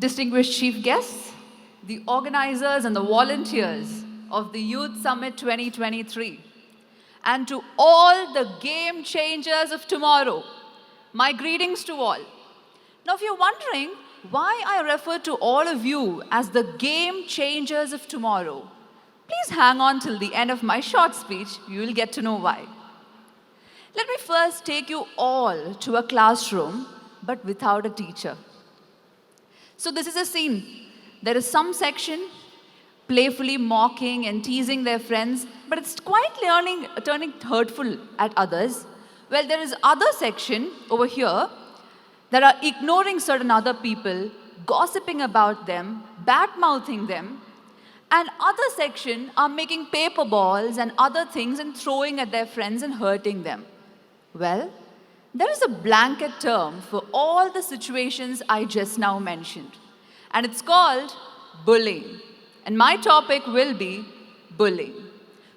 distinguished chief guests, the organizers and the volunteers of the Youth Summit 2023, and to all the game changers of tomorrow, my greetings to all. Now, if you're wondering why I refer to all of you as the game changers of tomorrow, please hang on till the end of my short speech. You will get to know why. Let me first take you all to a classroom, but without a teacher. So this is a scene. There is some section playfully mocking and teasing their friends, but it's quietly turning hurtful at others. Well, there is other section over here that are ignoring certain other people, gossiping about them, bad-mouthing them, and other section are making paper balls and other things and throwing at their friends and hurting them. Well, there is a blanket term for all the situations I just now mentioned, and it's called bullying. And my topic will be bullying.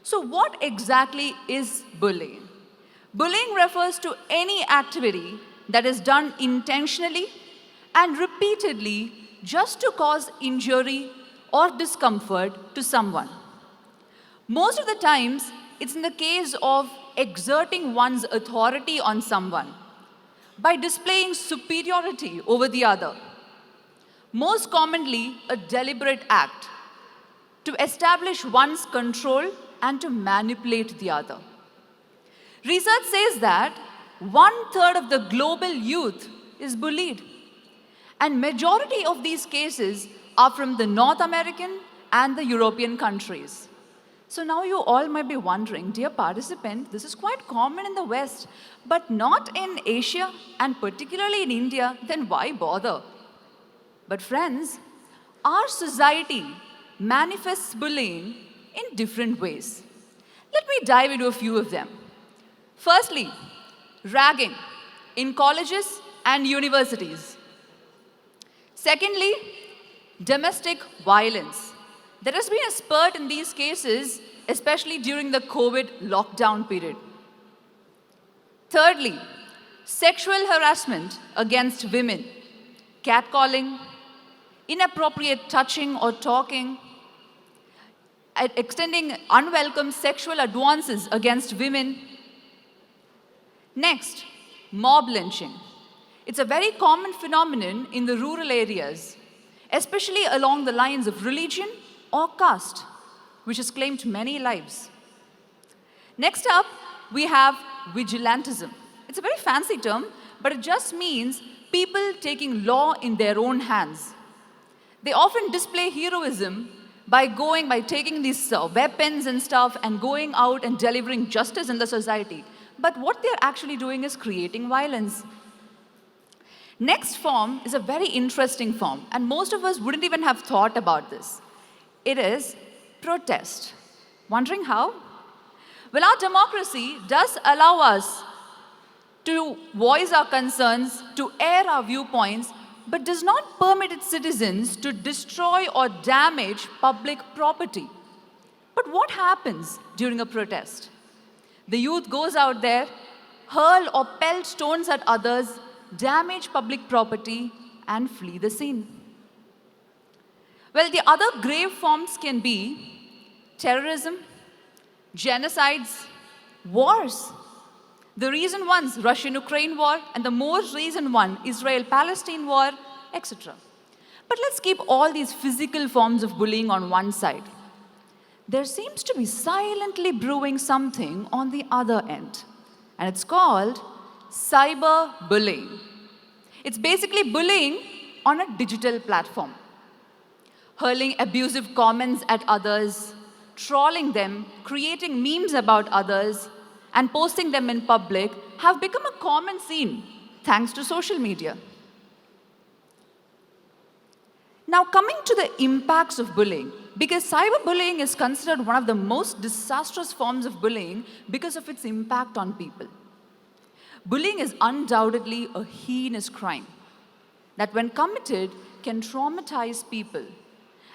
So what exactly is bullying? Bullying refers to any activity that is done intentionally and repeatedly just to cause injury or discomfort to someone. Most of the times, it's in the case of exerting one's authority on someone by displaying superiority over the other. Most commonly, a deliberate act to establish one's control and to manipulate the other. Research says that 1/3 of the global youth is bullied, and majority of these cases are from the North American and the European countries. So now you all might be wondering, dear participant, this is quite common in the West, but not in Asia and particularly in India, then why bother? But friends, our society manifests bullying in different ways. Let me dive into a few of them. Firstly, ragging in colleges and universities. Secondly, domestic violence. There has been a spurt in these cases, especially during the COVID lockdown period. Thirdly, sexual harassment against women, catcalling, inappropriate touching or talking, extending unwelcome sexual advances against women. Next, mob lynching. It's a very common phenomenon in the rural areas, especially along the lines of religion or caste, which has claimed many lives. Next up, we have vigilantism. It's a very fancy term, but it just means people taking law in their own hands. They often display heroism by taking these weapons and stuff and going out and delivering justice in the society. But what they're actually doing is creating violence. Next form is a very interesting form, and most of us wouldn't even have thought about this. It is protest. Wondering how? Well, our democracy does allow us to voice our concerns, to air our viewpoints, but does not permit its citizens to destroy or damage public property. But what happens during a protest? The youth goes out there, hurl or pelt stones at others, damage public property, and flee the scene. Well, the other grave forms can be terrorism, genocides, wars. The recent ones, Russian-Ukraine war, and the most recent one, Israel-Palestine war, etc. But let's keep all these physical forms of bullying on one side. There seems to be silently brewing something on the other end, and it's called cyberbullying. It's basically bullying on a digital platform. Hurling abusive comments at others, trolling them, creating memes about others, and posting them in public have become a common scene thanks to social media. Now, coming to the impacts of bullying, because cyberbullying is considered one of the most disastrous forms of bullying because of its impact on people. Bullying is undoubtedly a heinous crime that, when committed, can traumatize people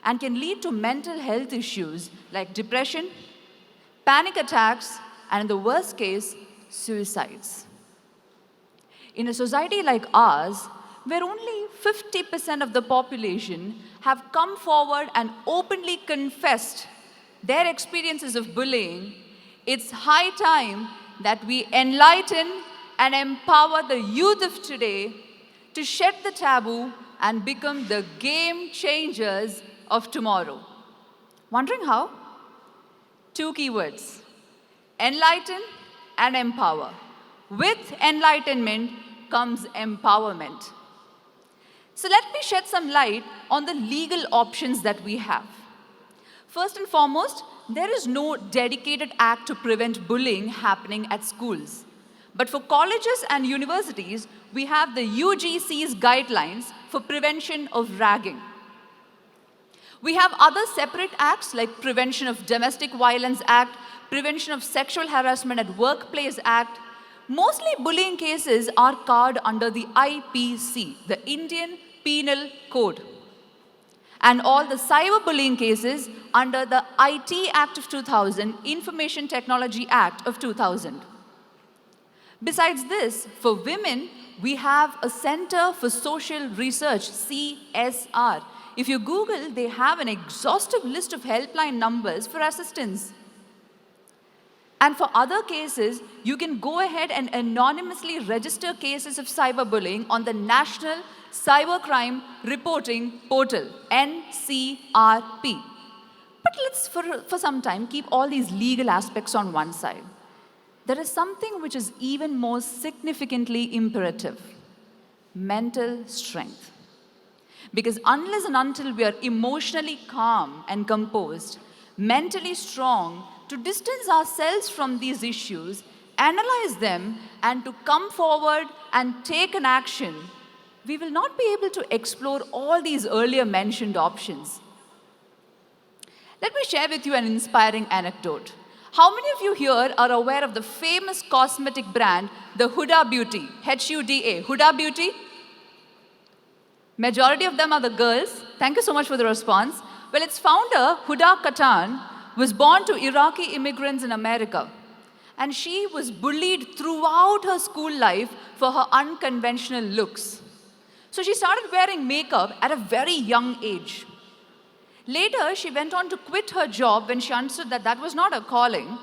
and can lead to mental health issues like depression, panic attacks, and in the worst case, suicides. In a society like ours, where only 50% of the population have come forward and openly confessed their experiences of bullying, it's high time that we enlighten and empower the youth of today to shed the taboo and become the game changers of tomorrow. Wondering how? Two keywords: enlighten and empower. With enlightenment comes empowerment. So let me shed some light on the legal options that we have. First and foremost, there is no dedicated act to prevent bullying happening at schools. But for colleges and universities, we have the UGC's guidelines for prevention of ragging. We have other separate acts like Prevention of Domestic Violence Act, Prevention of Sexual Harassment at Workplace Act. Mostly bullying cases are covered under the IPC, the Indian Penal Code, and all the cyberbullying cases under the IT Act of 2000, Information Technology Act of 2000. Besides this, for women, we have a Center for Social Research, CSR. If you Google, they have an exhaustive list of helpline numbers for assistance. And for other cases, you can go ahead and anonymously register cases of cyberbullying on the National Cybercrime Reporting Portal, NCRP. But let's, for some time, keep all these legal aspects on one side. There is something which is even more significantly imperative: mental strength. Because unless and until we are emotionally calm and composed, mentally strong, to distance ourselves from these issues, analyze them, and to come forward and take an action, we will not be able to explore all these earlier mentioned options. Let me share with you an inspiring anecdote. How many of you here are aware of the famous cosmetic brand, the Huda Beauty, Huda, Huda Beauty? Majority of them are the girls. Thank you so much for the response. Well, its founder, Huda Katan, was born to Iraqi immigrants in America. And she was bullied throughout her school life for her unconventional looks. So she started wearing makeup at a very young age. Later, she went on to quit her job when she understood that that was not her calling,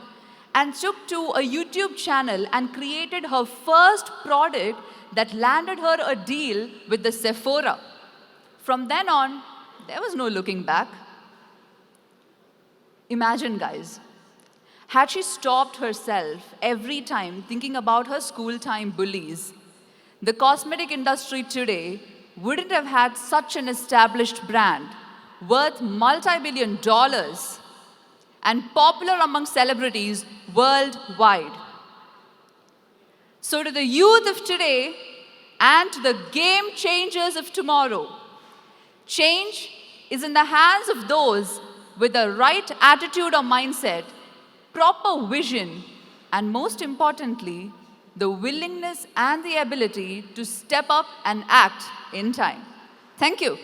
and took to a YouTube channel and created her first product that landed her a deal with the Sephora. From then on, there was no looking back. Imagine, guys, had she stopped herself every time thinking about her school time bullies, the cosmetic industry today wouldn't have had such an established brand worth multi-billion dollars and popular among celebrities worldwide. So to the youth of today and to the game changers of tomorrow, change is in the hands of those with the right attitude or mindset, proper vision, and most importantly, the willingness and the ability to step up and act in time. Thank you.